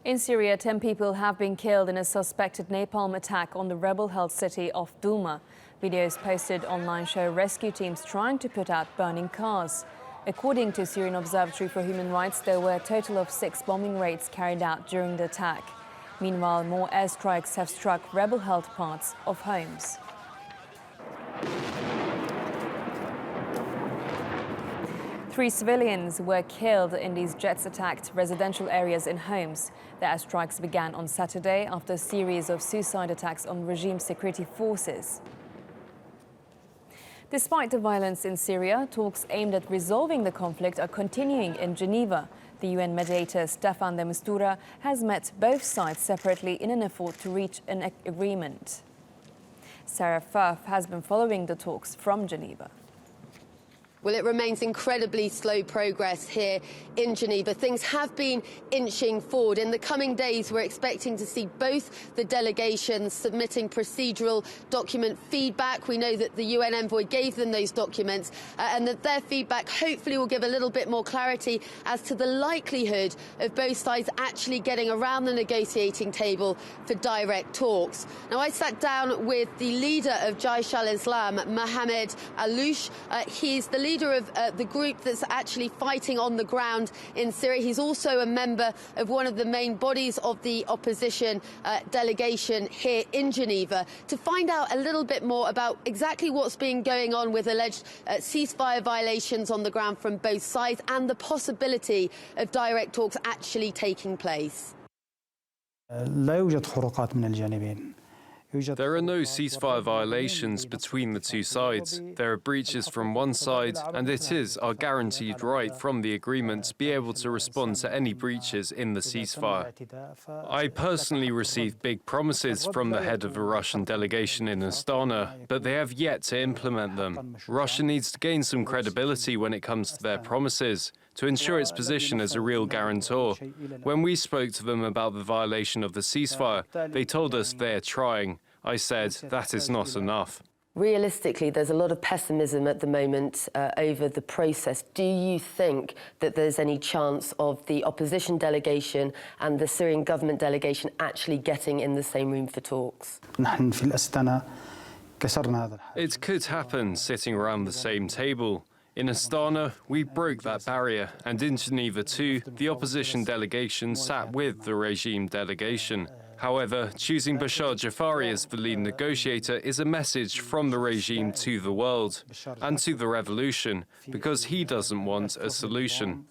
In Syria, 10 people have been killed in a suspected napalm attack on the rebel-held city of Douma. Videos posted online show rescue teams trying to put out burning cars. According to Syrian Observatory for Human Rights, there were a total of 6 bombing raids carried out during the attack. Meanwhile, more airstrikes have struck rebel-held parts of homes. Three civilians were killed in these jets attacked residential areas in homes. The airstrikes began on Saturday after a series of suicide attacks on regime security forces. Despite the violence in Syria, talks aimed at resolving the conflict are continuing in Geneva. The UN mediator Staffan de Mistura has met both sides separately in an effort to reach an agreement. Sara Firth has been following the talks from Geneva. Well, it remains incredibly slow progress here in Geneva. Things have been inching forward. In the coming days, we're expecting to see both the delegations submitting procedural document feedback. We know that the UN envoy gave them those documents and that their feedback hopefully will give a little bit more clarity as to the likelihood of both sides actually getting around the negotiating table for direct talks. Now, I sat down with the leader of Jaish al-Islam, Mohammed Alloush. He's the leader of the group that's actually fighting on the ground in Syria. He's also a member of one of the main bodies of the opposition delegation here in Geneva, to find out a little bit more about exactly what's been going on with alleged ceasefire violations on the ground from both sides and the possibility of direct talks actually taking place. There are no ceasefire violations between the two sides. There are breaches from one side, and it is our guaranteed right from the agreement to be able to respond to any breaches in the ceasefire. I personally received big promises from the head of the Russian delegation in Astana, but they have yet to implement them. Russia needs to gain some credibility when it comes to their promises, to ensure its position as a real guarantor. When we spoke to them about the violation of the ceasefire, they told us they're trying. I said, that is not enough. Realistically, there's a lot of pessimism at the moment over the process. Do you think that there's any chance of the opposition delegation and the Syrian government delegation actually getting in the same room for talks? It could happen sitting around the same table. In Astana, we broke that barrier, and in Geneva too, the opposition delegation sat with the regime delegation. However, choosing Bashar Jafari as the lead negotiator is a message from the regime to the world and to the revolution, because he doesn't want a solution.